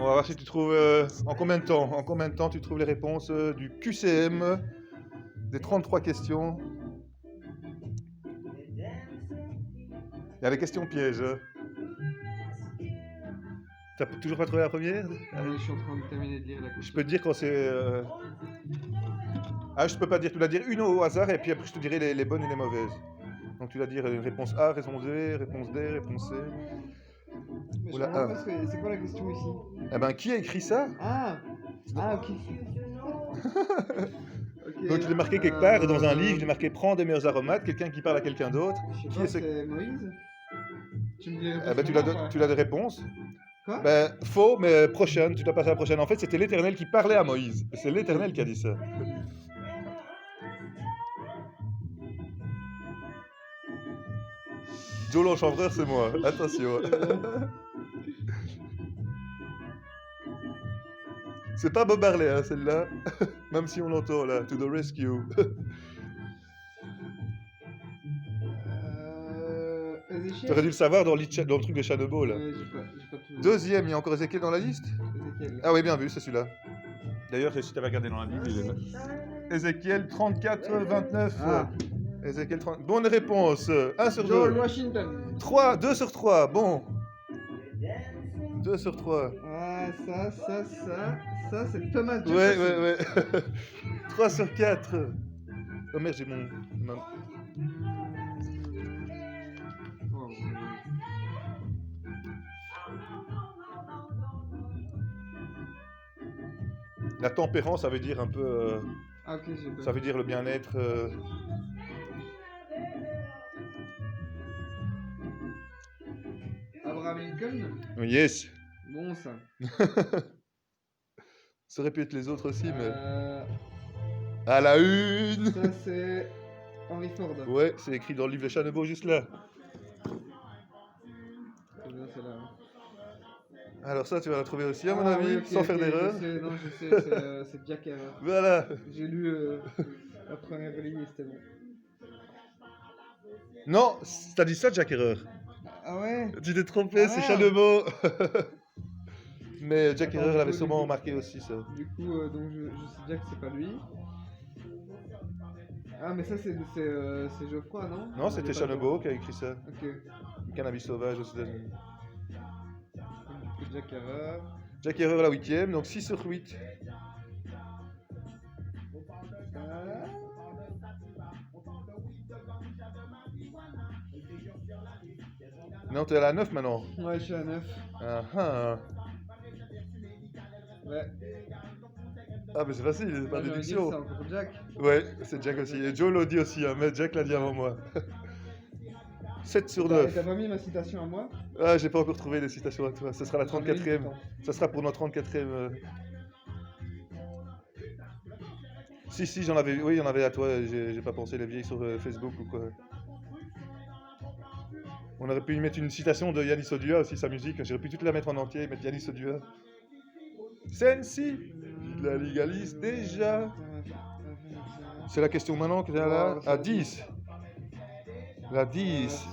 va voir si tu trouves en combien de temps. En combien de temps tu trouves les réponses du QCM des 33 questions. Il y a les questions pièges. T'as toujours pas trouvé la première? Je suis en train de terminer de lire la question. Je peux te dire quand c'est... Ah, je peux pas dire. Tu dois dire une au hasard et puis après je te dirai les bonnes et les mauvaises. Donc tu dois dire réponse A, réponse B, réponse D, réponse C. Mais je Oula, comprends pas c'est quoi la question ici? Eh ben, qui a écrit ça? Ah, ok. Ok, Donc je l'ai marqué quelque part dans un livre, je l'ai marqué prends des meilleurs aromates, quelqu'un qui parle à quelqu'un d'autre. Je sais Qui pas, est ce... c'est Moïse? Tu me dis les réponses Eh ben, maintenant, tu as des réponses. Quoi? Ben, faux, mais prochaine, tu dois passer à la prochaine. En fait, c'était l'Éternel qui parlait à Moïse. C'est l'Éternel qui a dit ça. Joe l'enchanvreur, c'est moi. Attention. C'est pas Bob Marley, hein, celle-là. Même si on l'entend là. To the rescue. Ézéchiel? T'aurais dû le savoir dans le truc de Shadowball là. Ouais, j'ai pas tout. Deuxième, il y a encore Ézéchiel dans la liste? Ézéchiel. Ah oui, bien vu, c'est celui-là. D'ailleurs, si tu avais regardé dans la Bible, il est là. Ézéchiel 34, 29. Ah. Ézéchiel 30. Bonne réponse. 1 sur 2. George Washington. 3, 2 sur 3. Bon. 2 sur 3. Ah, ça, c'est Thomas Jefferson. Ouais. 3 sur 4. Oh merde, j'ai mon... Oh. La tempérance, ça veut dire un peu... Ah, ok, j'ai pas. Ça veut dire le bien-être... Abraham Lincoln. Yes. Bon, ça. Ça aurait pu être les autres aussi, mais... Euh, À la une. Ça, c'est Henry Ford. Ouais, c'est écrit dans le livre de Shadowball juste là. C'est bien, c'est là. Alors ça, tu vas la trouver aussi, à mon Ah, avis, oui, ok, sans faire ok, d'erreur. Non, je sais, c'est Jack Herrera. Voilà. J'ai lu la première ligne et c'était bon. Non, t'as dit ça, Jack Herrera. Ah ouais? Tu t'es trompé, Ah, c'est merde. Shadowball. Mais Jack Attends, Herrera du l'avait coup, sûrement du coup. remarqué aussi, ça. Du coup, donc je sais déjà que c'est pas lui. Ah, mais ça, c'est Geoffroy, non? Non, c'était Shadowball qui a écrit ça. Ok. Le cannabis sauvage aux États-Unis. Du coup, Jack Herrera. Jack Herrera la 8ème, donc 6 sur 8. Non, t'es à la 9 maintenant. Ouais, je suis à 9. Ah ah. Ouais. Ah, mais c'est facile, c'est pas Moi, j'aurais dit que déduction. c'est encore Jack. Ouais, c'est Jack aussi. Et Joe l'a dit aussi, hein, mais Jack l'a dit avant moi. 7 sur T'as 9. pas mis ma citation à moi? Ah, j'ai pas encore trouvé les citations à toi. Ce sera la J'en ai une, 34ème. pourtant. Ça sera pour notre 34ème. Si, j'en avais. Oui, il y en avait à toi. J'ai pas pensé les vieilles sur Facebook ou quoi. On aurait pu y mettre une citation de Yanis Odua aussi, sa musique. J'aurais pu toute la mettre en entier et mettre Yanis Odua. Sensi, la légalise déjà. C'est la question maintenant que tu as là. À 10. La 10.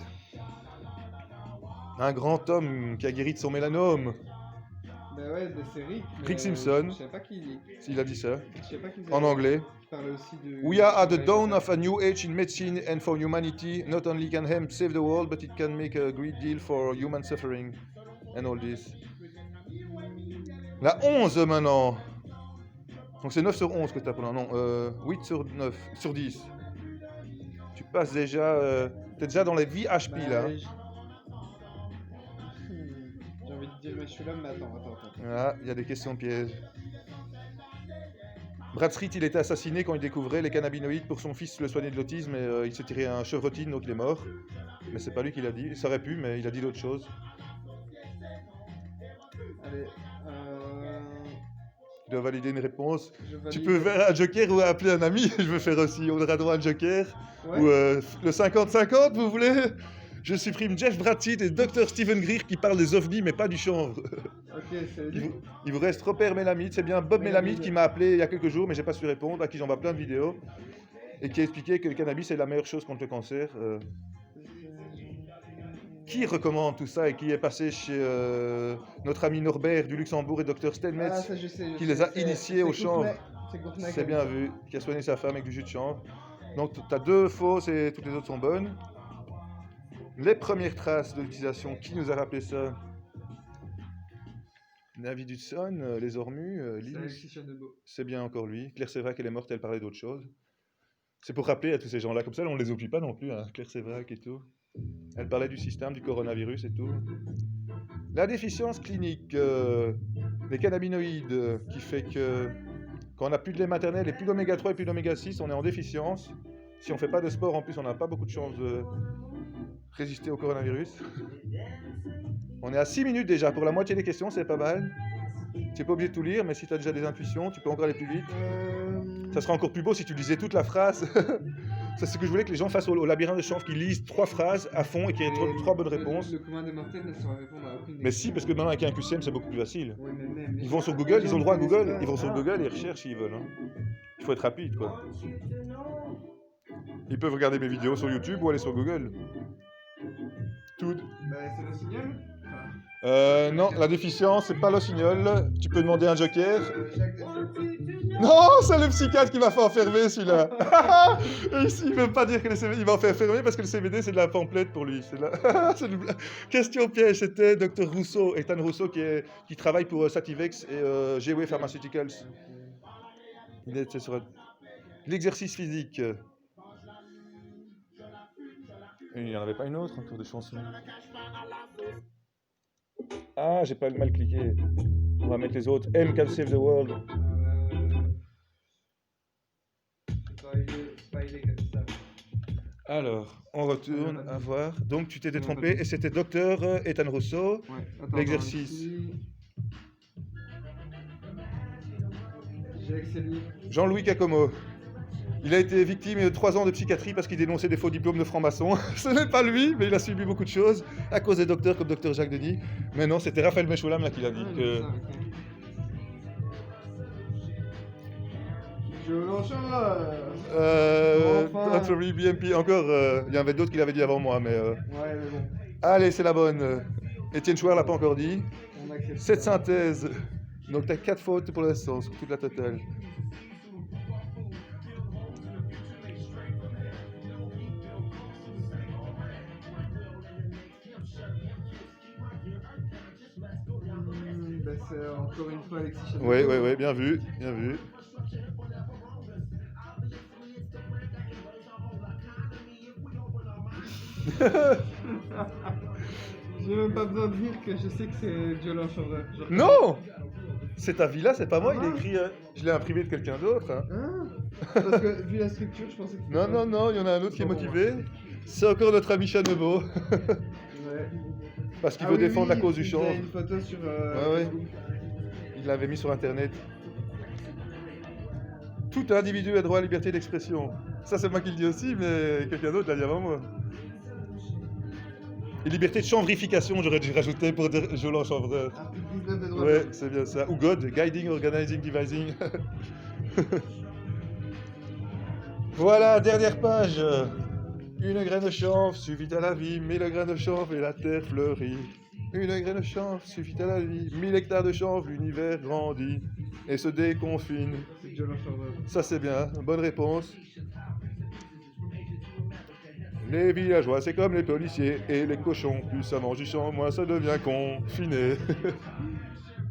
Un grand homme qui a guéri de son mélanome. Bah ouais, c'est Rick. Rick Simpson. Je sais pas qui il est. Il a dit ça. Je sais pas qui c'est. En anglais. Il parlait aussi de. We are at the dawn of a new age in medicine and for humanity. Not only can hemp save the world, but it can make a great deal for human suffering. And all this. La 11 maintenant. Donc c'est 9 sur 11 que tu as pour l'instant. Non, 8 sur 9. Sur 10. Tu passes déjà... T'es déjà dans les VHP Bah, là. J'ai envie de dire, mais je suis là, mais attends. Ah, il y a des questions pièges. Brad Street, il était assassiné quand il découvrait les cannabinoïdes pour son fils le soigner de l'autisme et il s'est tiré un chevrotine, donc il est mort. Mais c'est pas lui qui l'a dit. Ça aurait pu, mais il a dit d'autres choses. Allez, Tu dois valider une réponse. je valide. Tu peux faire un joker ou appeler un ami. Je veux faire aussi. On aura droit à un joker. Ouais. Ou le 50-50, vous voulez? Je supprime Jeff Bradseed et Dr Stephen Greer qui parlent des ovnis mais pas du chanvre. Ok, c'est lui. Il vous reste Robert Mélamide, c'est bien Bob Mélamide qui m'a appelé il y a quelques jours mais j'ai pas su répondre, à qui j'envoie plein de vidéos et qui a expliqué que le cannabis est la meilleure chose contre le cancer. Qui recommande tout ça et qui est passé chez notre ami Norbert du Luxembourg et Dr Ah, Steinmetz, ça je sais. qui les a initiés au chanvre. C'est Courtenay qui C'est a bien dit vu, qui a soigné sa femme avec du jus de chanvre. Donc tu as 2 fausses et toutes les autres sont bonnes. Les premières traces de l'utilisation, qui nous a rappelé ça? Navi Dudson, les Ormus, ça. C'est Linus, Alexis Chadebeau. c'est bien encore lui. Claire Sévrac, elle est morte, elle parlait d'autre chose. C'est pour rappeler à tous ces gens-là, comme ça on ne les oublie pas non plus, hein. Claire Sévrac et tout. Elle parlait du système, du coronavirus et tout. La déficience clinique des cannabinoïdes qui fait que quand on n'a plus de lait maternel et plus d'oméga 3 et plus d'oméga 6, on est en déficience. Si on ne fait pas de sport, en plus, on n'a pas beaucoup de chances de résister au coronavirus. On est à 6 minutes déjà. Pour la moitié des questions, c'est pas mal. Tu n'es pas obligé de tout lire, mais si tu as déjà des intuitions, tu peux encore aller plus vite. Ça sera encore plus beau si tu lisais toute la phrase. C'est ce que je voulais que les gens fassent au labyrinthe de chanvre, qu'ils lisent 3 phrases à fond et qu'il y ait 3 bonnes réponses. Le commun des mortels ne saura répondre à aucune des Mais si, parce que maintenant avec un QCM, c'est beaucoup plus facile. Oui, mais même. Ils vont sur Google, ils ont le droit à Google, ils vont sur Google et ils recherchent s'ils veulent. Hein. Il faut être rapide, quoi. Ils peuvent regarder mes vidéos sur YouTube ou aller sur Google. Tout. Bah, c'est le signal. Non, la déficience, c'est pas l'ossignol. Tu peux demander un joker. Jacques Non, c'est le psychiatre qui m'a fait enfermer celui-là. Et ici, il veut pas dire que le CBD, il m'a fait enfermer parce que le CBD c'est de la pamplette pour lui. C'est de la... c'est une question piège. C'était Dr Rousseau, Ethan Rousseau qui travaille pour Sativex et GW Pharmaceuticals. Il était sur l'exercice physique. Et il n'y en avait pas une autre encore de chanson. Ah, j'ai pas mal cliqué. On va mettre les autres. M Can Save the World. pas illégal, ça. Alors, on retourne à voir. Donc, tu t'étais trompé et c'était Docteur Ethan Rousseau. Ouais, attends, L'exercice. ici. J'ai excellé. Jean-Louis Cacomo. Il a été victime de 3 ans de psychiatrie parce qu'il dénonçait des faux diplômes de franc-maçon. Ce n'est pas lui, mais il a subi beaucoup de choses à cause des docteurs comme Docteur Jacques Denis. Mais non, c'était Raphaël Mechoulam là qui l'a dit. Que... Je l'enchaîne. Enfin. Anthony BMP, encore, il y en avait d'autres qui l'avaient dit avant moi, mais... Ouais, mais bon, Allez, c'est la bonne. Étienne Chouard l'a pas encore dit. on accepte. Cette synthèse. Donc, tu as 4 fautes pour l'instant, sur toute la totale. Bah, c'est encore une fois Alexis Chadebeau. Oui, bien vu, bien vu. J'ai même pas besoin de dire que je sais que c'est Violent Chanvreur. Non! Cet avis-là, c'est pas moi, il est écrit... je l'ai imprimé de quelqu'un d'autre. Hein. Ah, parce que vu la structure, je pensais que c'était... Non, il y en a un autre qui est motivé. C'est encore notre ami Chanebeau. Ouais. Parce qu'il Ah veut oui, défendre la oui, cause du il chanvre. faisait une photo sur... Ouais. Facebook. Il l'avait mis sur internet. Tout individu a droit à la liberté d'expression. Ça, c'est moi qui le dis aussi, mais quelqu'un d'autre l'a dit avant moi. Et liberté de chanvrification, j'aurais dû rajouter pour dire Jolan Chanvreur. Article 19 des droits de Ouais, l'homme. c'est bien ça. Ou God, Guiding, Organizing, Devising. Voilà, dernière page. Une graine de chanvre suffit à la vie, 1000 graines de chanvre et la terre fleurit. Une graine de chanvre suffit à la vie, 1000 hectares de chanvre, l'univers grandit et se déconfine. C'est Violent Chanvreur. Ça c'est bien, bonne réponse. Les villageois, c'est comme les policiers et les cochons. Plus ça mange du champ, moins ça devient confiné.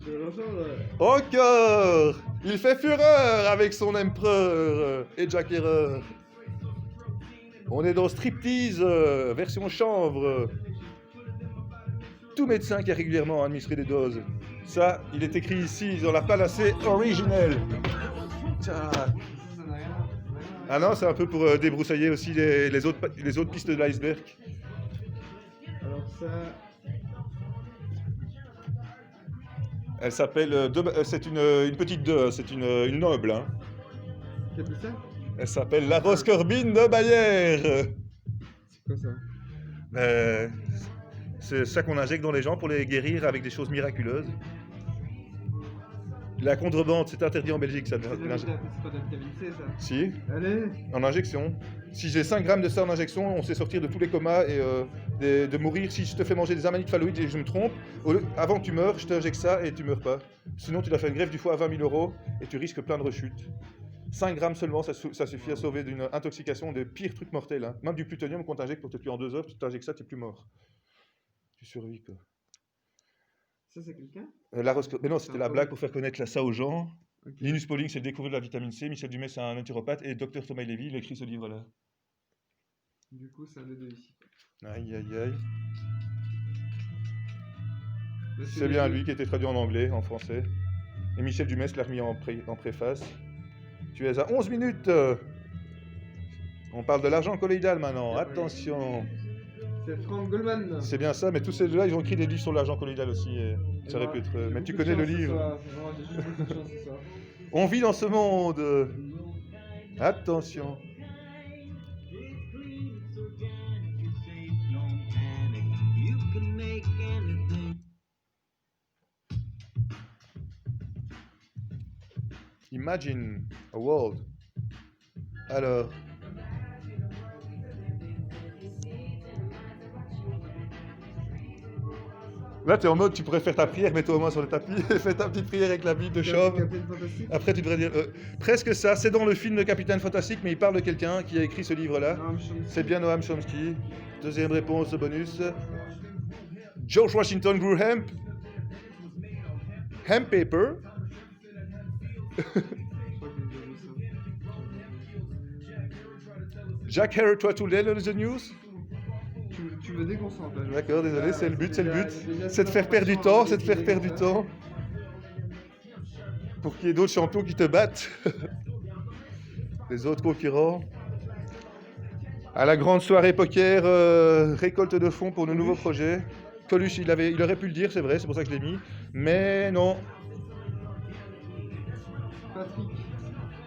Violent Chanvreur. Encore! Il fait fureur avec son empereur et Jack Herreur. On est dans Striptease, version chanvre. Tout médecin qui a régulièrement administré des doses. Ça, il est écrit ici dans la panacée originelle. Tiens. Ça n'a rien à... Ah non, c'est un peu pour débroussailler aussi les autres pistes de l'iceberg. Alors ça... Elle s'appelle... c'est une petite deux, c'est une noble. Hein. Qui a pris ça? Elle s'appelle la Rose Corbine de Bayer. C'est quoi ça? C'est ça qu'on injecte dans les gens pour les guérir avec des choses miraculeuses. La contrebande, c'est interdit en Belgique, ça. C'est pas de la vitamine C, ça. Si, Allez. en injection. Si j'ai 5 grammes de ça en injection, on sait sortir de tous les comas et de mourir. Si je te fais manger des amanites phalloïdes et que je me trompe, avant que tu meurs, je t'injecte ça et tu meurs pas. Sinon, tu dois faire une greffe du foie à 20 000 € et tu risques plein de rechutes. 5 grammes seulement, ça suffit à sauver d'une intoxication des pires trucs mortels. Hein. Même du plutonium qu'on t'injecte pour te tuer en 2 heures, tu t'injectes ça, tu n'es plus mort. Tu survis, quoi. Ça, c'est quelqu'un? Mais non, c'était la blague pour faire connaître ça aux gens. Ok. Linus Pauling, c'est le découvert de la vitamine C. Michel Dumais, c'est un naturopathe. Et Dr Thomas Lévy, il a écrit ce livre-là. Du coup, ça allait de ici. Aïe, aïe, aïe. Bah, C'est bien lui qui a été traduit en anglais, en français. Et Michel Dumais l'a remis en préface. Tu es à 11 minutes. On parle de l'argent colloïdal maintenant. Attention. C'est Frank Goldman. C'est bien ça, mais tous ces deux-là, ils ont écrit des livres sur l'argent colloïdal aussi. Et ça aurait pu être. Mais tu connais le livre. On vit dans ce monde. Attention. Imagine a world. Alors. Là, tu es en mode, tu pourrais faire ta prière, mets-toi au moins sur le tapis, fais ta petite prière avec la Bible de chauve. Capitaine Fantastique. Après, tu devrais dire. Presque ça, c'est dans le film de Capitaine Fantastique, mais il parle de quelqu'un qui a écrit ce livre-là. Noam Chomsky. C'est bien Noam Chomsky. Deuxième réponse, bonus. George Washington grew hemp. Hemp paper. Je crois que j'ai déjà vu ça. Jack Herriot to Lay on the news. Tu me déconcentres là. D'accord, désolé, c'est le but, c'est le but. Déjà, C'est de faire perdre du temps, c'est de faire perdre du ça. temps. Pour qu'il y ait d'autres champions qui te battent. Les autres concurrents. À la grande soirée poker, récolte de fonds pour nos nouveaux projets. Coluche, il aurait pu le dire, c'est vrai, c'est pour ça que je l'ai mis. Mais non. Patrick.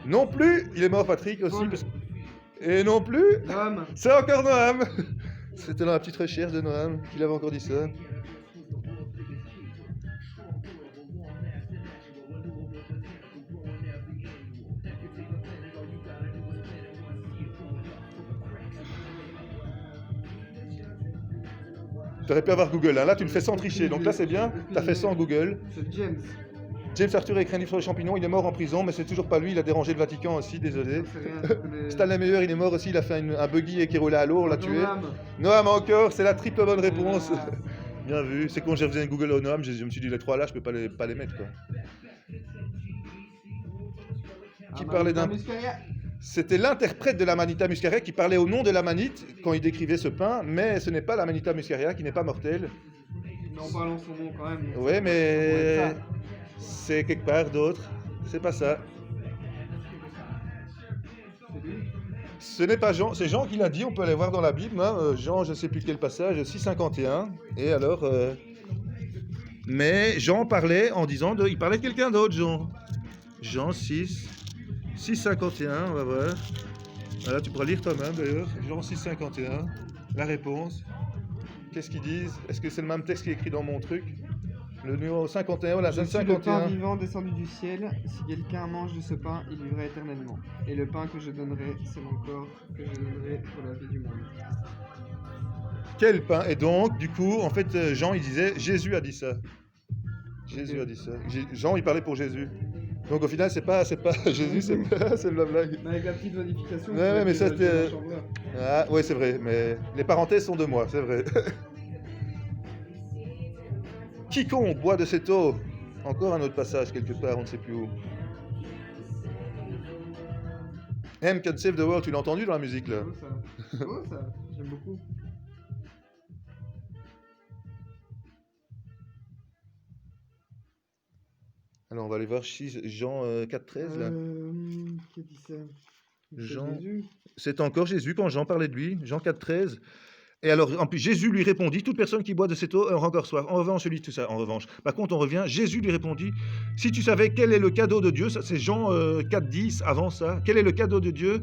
Non plus, il est mort Patrick aussi. Paul. Et non plus, Noam. c'est encore Noam. C'était dans la petite recherche de Noam qu'il avait encore dit ça. Tu aurais pu avoir Google, hein. Là tu le fais sans tricher, donc là c'est bien, tu as fait ça en Google. C'est James. James Arthur a écrit un livre sur les champignons, il est mort en prison, mais c'est toujours pas lui, il a dérangé le Vatican aussi, désolé. Ça fait rien, je connais- Stanley Meyer, il est mort aussi, il a fait un buggy et qui roulait à l'eau, on l'a tué. Noam. Noam encore, c'est la triple bonne réponse. Ah. Bien vu, c'est quand j'ai fait un Google au Noam, je me suis dit les trois là, je peux pas les mettre quoi. Qui parlait d'un- Muscaria. C'était l'interprète de l'Amanita muscaria qui parlait au nom de l'Amanite quand il décrivait ce pain, mais ce n'est pas l'Amanita muscaria qui n'est pas mortelle. Mais en parlant son nom quand même. donc Ouais, ça mais pourrait être ça. c'est quelque part d'autre. C'est pas ça. C'est lui. Ce n'est pas Jean, c'est Jean qui l'a dit, on peut aller voir dans la Bible, hein, Jean, je ne sais plus quel passage, 6,51. Et alors, mais Jean parlait en disant, il parlait de quelqu'un d'autre, Jean. Jean 6,51, on va voir. Voilà, tu pourras lire toi-même d'ailleurs. Jean 6,51, la réponse. Qu'est-ce qu'ils disent? Est-ce que c'est le même texte qui est écrit dans mon truc? Le numéro 51, la Je zone suis le pain 51. vivant descendu du ciel. Si quelqu'un mange de ce pain, il vivra éternellement. Et le pain que je donnerai, c'est mon corps que je donnerai pour la vie du monde. Quel pain? Et donc, du coup, en fait, Jean, il disait, Jésus a dit ça. Jésus a dit ça. Jean, il parlait pour Jésus. Donc au final, c'est pas Jésus, c'est la blague. Mais avec la petite modification. Ouais, ouais, mais ça, c'était- c'était. Ah, ouais, c'est vrai, mais les parenthèses sont de moi, c'est vrai. Quiconque boit de cette eau. Encore un autre passage quelque part, on ne sait plus où. M can save the world, tu l'as entendu dans la musique là? Oh ça. Oh ça. J'aime beaucoup. Alors on va aller voir Jean 4,13 là. Qui a dit ça? C'est Jean. Jésus. C'est encore Jésus quand Jean parlait de lui, Jean 4,13. Et alors, en plus, Jésus lui répondit, toute personne qui boit de cette eau aura encore soif. En revanche, je lis tout ça, en revanche. Par contre, on revient, Jésus lui répondit, si tu savais quel est le cadeau de Dieu, ça c'est Jean 4,10, avant ça, quel est le cadeau de Dieu,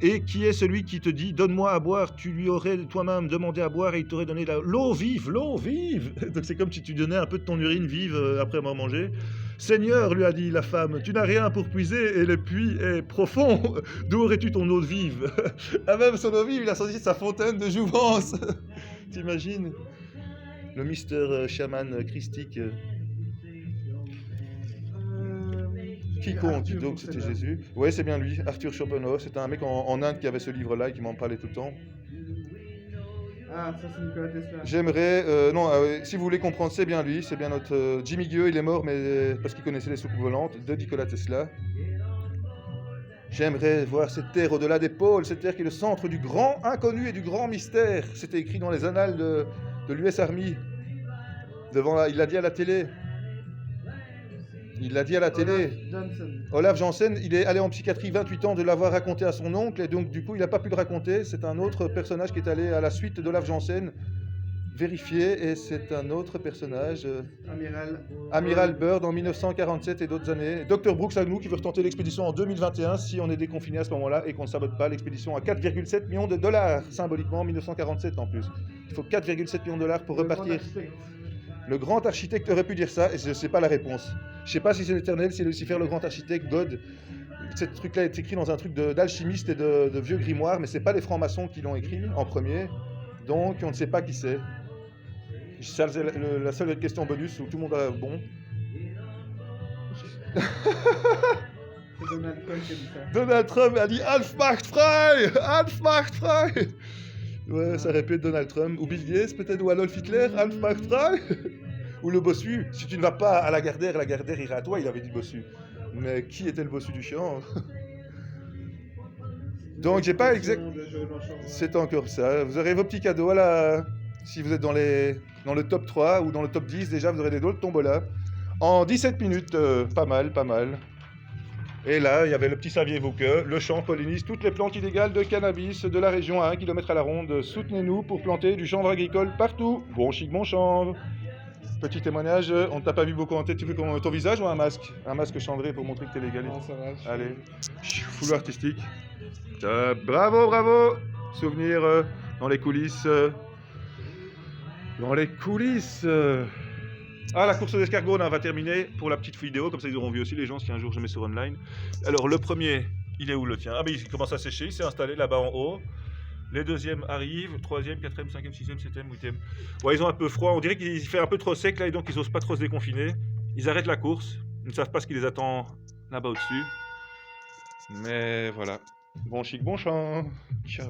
Et qui est celui qui te dit « Donne-moi à boire », tu lui aurais toi-même demandé à boire et il t'aurait donné l'eau vive, l'eau vive. Donc c'est comme si tu donnais un peu de ton urine vive après avoir mangé. « Seigneur, lui a dit la femme, tu n'as rien pour puiser et le puits est profond. D'où aurais-tu ton eau vive ?» Ah, même son eau vive, il a sorti sa fontaine de jouvence. T'imagines? Le Mister Chaman christique. Qui compte? Donc c'était Jésus. Oui, c'est bien lui, Arthur Schopenhauer. C'était un mec en Inde qui avait ce livre-là et qui m'en parlait tout le temps. Ah, ça c'est Nikola Tesla. J'aimerais... non, si vous voulez comprendre, c'est bien lui. C'est bien notre... Jimmy Gueux, il est mort mais parce qu'il connaissait les soucoupes volantes de Nikola Tesla. J'aimerais voir cette terre au-delà des pôles, cette terre qui est le centre du grand inconnu et du grand mystère. C'était écrit dans les annales de l'US Army. Il l'a dit à la télé. Il l'a dit à la télé. Olaf Janssen, il est allé en psychiatrie 28 ans de l'avoir raconté à son oncle, et donc du coup il n'a pas pu le raconter. C'est un autre personnage qui est allé à la suite d'Olaf Janssen vérifier, et c'est un autre personnage, Amiral Byrd en 1947 et d'autres années. Dr Brooks Agnew qui veut retenter l'expédition en 2021 si on est déconfiné à ce moment-là et qu'on ne sabote pas l'expédition à 4,7 millions de dollars, symboliquement en 1947 en plus. Il faut 4,7 millions de dollars pour repartir. Le grand architecte aurait pu dire ça, et je ne sais pas la réponse. Je ne sais pas si c'est l'Éternel, si c'est Lucifer, le grand architecte, God. Ce truc-là est écrit dans un truc d'alchimiste et de vieux grimoire, mais ce n'est pas les francs-maçons qui l'ont écrit en premier, donc on ne sait pas qui c'est. Ça, c'est la seule question bonus où tout le monde a bon. C'est Donald Trump qui a dit ça. Donald Trump a dit « Alf macht frei! Alf macht frei !» Ouais, ça répète Donald Trump, ou Bill Gates peut-être, ou Adolf Hitler, Alf macht frei! Ou le bossu. Si tu ne vas pas à la Gardère ira à toi, il avait dit bossu. Mais qui était le bossu du chiant? Donc j'ai pas exact... C'est encore ça. Vous aurez vos petits cadeaux à la... Si vous êtes dans le top 3 ou dans le top 10, déjà vous aurez des drôles de tombola. En 17 minutes, pas mal, pas mal. Et là, il y avait le petit saviez-vous que, le champ pollinise toutes les plantes illégales de cannabis de la région à 1 km à la ronde. Soutenez-nous pour planter du chanvre agricole partout. Bon chic, bon chanvre. Petit témoignage, on ne t'a pas vu beaucoup en tête, tu veux ton visage ou un masque? Un masque chanvré pour montrer que t'es légaliste. Non, ça va. Allez, foulard artistique. Bravo, bravo. Souvenir dans les coulisses. Dans les coulisses. Ah, la course aux escargots, on va terminer pour la petite vidéo, comme ça ils auront vu aussi les gens si un jour je mets sur online. Alors le premier, il est où le tien? Ah ben il commence à sécher, il s'est installé là-bas en haut. Les deuxièmes arrivent, troisième, quatrième, cinquième, sixième, septième, huitième. Ouais, ils ont un peu froid, on dirait qu'il fait un peu trop sec là et donc ils n'osent pas trop se déconfiner. Ils arrêtent la course, ils ne savent pas ce qui les attend là-bas au-dessus. Mais voilà. Bon chic, bon champ. Ciao.